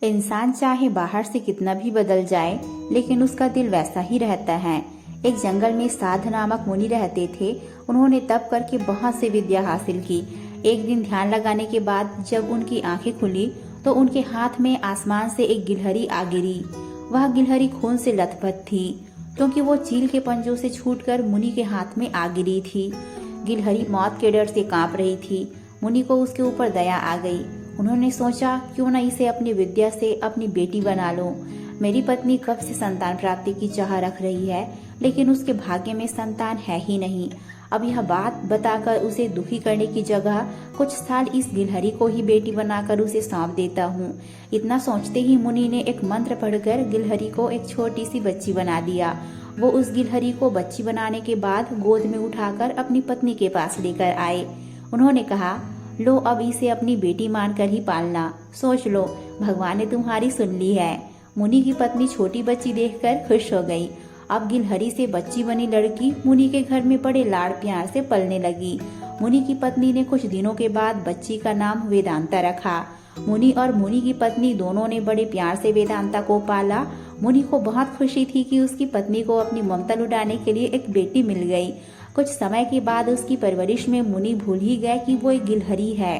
इंसान चाहे बाहर से कितना भी बदल जाए, लेकिन उसका दिल वैसा ही रहता है। एक जंगल में साध नामक मुनि रहते थे। उन्होंने तप करके बहुत सी विद्या हासिल की। एक दिन ध्यान लगाने के बाद जब उनकी आंखें खुली तो उनके हाथ में आसमान से एक गिलहरी आ गिरी। वह गिलहरी खून से लथपथ थी, क्योंकि वो चील के पंजों से छूटकर मुनि के हाथ में आ गिरी थी। गिलहरी मौत के डर से कांप रही थी। मुनि को उसके ऊपर दया आ गई। उन्होंने सोचा, क्यों न इसे अपनी विद्या से अपनी बेटी बना लूं। मेरी पत्नी कब से संतान प्राप्ति की चाह रख रही है, लेकिन उसके भाग्य में संतान है ही नहीं। अब यह बात बताकर उसे दुखी करने की जगह कुछ साल इस गिलहरी को ही बेटी बनाकर उसे सौंप देता हूँ। इतना सोचते ही मुनि ने एक मंत्र पढ़कर गिलहरी को एक छोटी सी बच्ची बना दिया। वो उस गिलहरी को बच्ची बनाने के बाद गोद में उठाकर अपनी पत्नी के पास लेकर आए। उन्होंने कहा, लो अब इसे अपनी बेटी मानकर ही पालना। सोच लो, भगवान ने तुम्हारी सुन ली है। मुनि की पत्नी छोटी बच्ची देखकर खुश हो गई। अब गिलहरी से बच्ची बनी लड़की मुनि के घर में बड़े लाड़ प्यार से पलने लगी। मुनि की पत्नी ने कुछ दिनों के बाद बच्ची का नाम वेदांता रखा। मुनि और मुनि की पत्नी दोनों ने बड़े प्यार से वेदांता को पाला। मुनि को बहुत खुशी थी कि उसकी पत्नी को अपनी ममता लुटाने के लिए एक बेटी मिल गई। कुछ समय के बाद उसकी परवरिश में मुनि भूल ही गए कि वो एक गिलहरी है।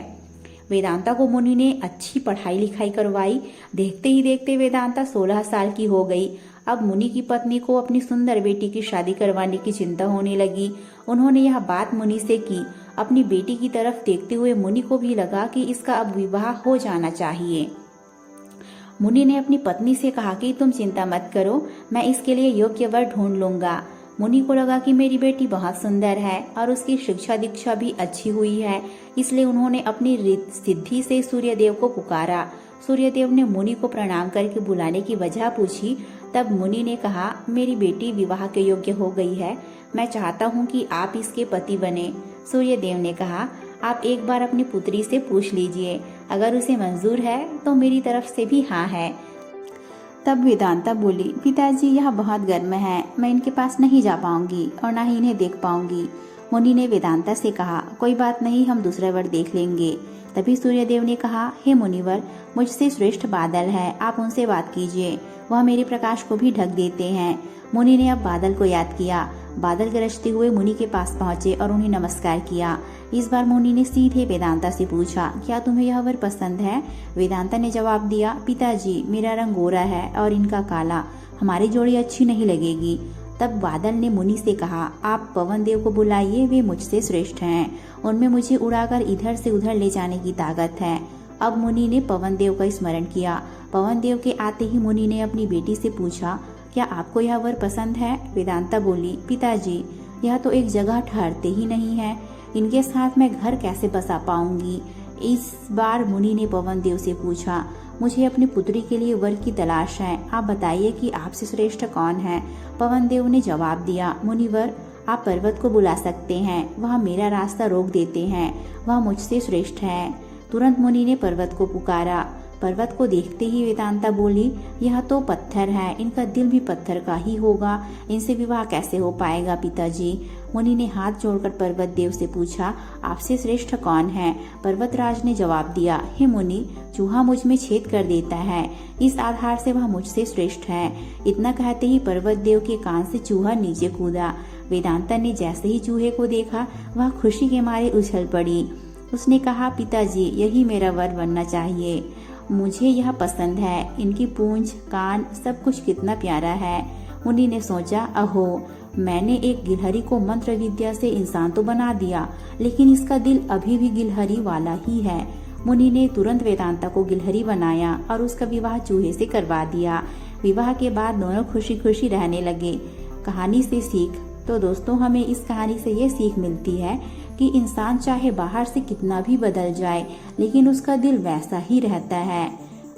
वेदांता को मुनि ने अच्छी पढ़ाई लिखाई करवाई। देखते ही देखते वेदांता 16 साल की हो गई। अब मुनि की पत्नी को अपनी सुंदर बेटी की शादी करवाने की चिंता होने लगी। उन्होंने यह बात मुनि से की। अपनी बेटी की तरफ देखते हुए मुनि को भी लगा कि इसका अब विवाह हो जाना चाहिए। मुनि ने अपनी पत्नी से कहा कि तुम चिंता मत करो, मैं इसके लिए योग्य वर ढूंढ लूंगा। मुनि को लगा कि मेरी बेटी बहुत सुंदर है और उसकी शिक्षा दीक्षा भी अच्छी हुई है, इसलिए उन्होंने अपनी सिद्धि से सूर्यदेव को पुकारा। सूर्यदेव ने मुनि को प्रणाम करके बुलाने की वजह पूछी। तब मुनि ने कहा, मेरी बेटी विवाह के योग्य हो गई है, मैं चाहता हूँ कि आप इसके पति बने। सूर्यदेव ने कहा, आप एक बार अपनी पुत्री से पूछ लीजिए, अगर उसे मंजूर है तो मेरी तरफ से भी हाँ है। तब वेदांता बोली, पिताजी यह बहुत गर्म है, मैं इनके पास नहीं जा पाऊंगी और ना ही इन्हें देख पाऊंगी। मुनि ने वेदांता से कहा, कोई बात नहीं, हम दूसरा वर देख लेंगे। तभी सूर्यदेव ने कहा, हे मुनिवर, मुझसे श्रेष्ठ बादल है, आप उनसे बात कीजिए, वह मेरे प्रकाश को भी ढक देते हैं। मुनि ने अब बादल को याद किया। बादल गरजते हुए मुनि के पास पहुंचे और उन्हें नमस्कार किया। इस बार मुनि ने सीधे वेदांता से पूछा, क्या तुम्हें यह वर पसंद है? वेदांता ने जवाब दिया, पिताजी मेरा रंग गोरा है और इनका काला, हमारी जोड़ी अच्छी नहीं लगेगी। तब बादल ने मुनि से कहा, आप पवन देव को बुलाइए, वे मुझसे श्रेष्ठ हैं, उनमें मुझे उड़ाकर इधर से उधर ले जाने की ताकत है। अब मुनि ने पवन देव का स्मरण किया। पवन देव के आते ही मुनि ने अपनी बेटी से पूछा, क्या आपको यह वर पसंद है? वेदांता बोली, पिताजी यह तो एक जगह ठहरते ही नहीं है, इनके साथ मैं घर कैसे बसा पाऊंगी? इस बार मुनि ने पवन देव से पूछा, मुझे अपनी पुत्री के लिए वर की तलाश है, आप बताइए कि आपसे श्रेष्ठ कौन है? पवन देव ने जवाब दिया, मुनिवर आप पर्वत को बुला सकते हैं, वह मेरा रास्ता रोक देते हैं, वह मुझसे श्रेष्ठ है। तुरंत मुनि ने पर्वत को पुकारा। पर्वत को देखते ही वेदांता बोली, यह तो पत्थर है, इनका दिल भी पत्थर का ही होगा, इनसे विवाह कैसे हो पाएगा पिताजी? मुनि ने हाथ जोड़कर पर्वत देव से पूछा, आपसे श्रेष्ठ कौन है? पर्वतराज ने जवाब दिया, हे मुनि, चूहा मुझ में छेद कर देता है, इस आधार से वह मुझसे श्रेष्ठ है। इतना कहते ही पर्वत देव के कान से चूहा नीचे कूदा। वेदांता ने जैसे ही चूहे को देखा, वह खुशी के मारे उछल पड़ी। उसने कहा, पिताजी यही मेरा वर बनना चाहिए, मुझे यह पसंद है, इनकी पूंछ कान सब कुछ कितना प्यारा है। मुनि ने सोचा, अहो, मैंने एक गिलहरी को मंत्र विद्या से इंसान तो बना दिया, लेकिन इसका दिल अभी भी गिलहरी वाला ही है। मुनि ने तुरंत वेदांता को गिलहरी बनाया और उसका विवाह चूहे से करवा दिया। विवाह के बाद दोनों खुशी खुशी रहने लगे। कहानी से सीख। तो दोस्तों, हमें इस कहानी से ये सीख मिलती है कि इंसान चाहे बाहर से कितना भी बदल जाए, लेकिन उसका दिल वैसा ही रहता है।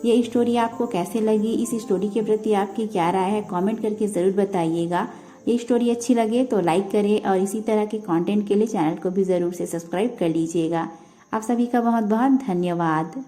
ये स्टोरी आपको कैसे लगी? इस स्टोरी के प्रति आपकी क्या राय है? कमेंट करके ज़रूर बताइएगा। ये स्टोरी अच्छी लगे तो लाइक करें और इसी तरह के कंटेंट के लिए चैनल को भी ज़रूर से सब्सक्राइब कर लीजिएगा। आप सभी का बहुत बहुत धन्यवाद।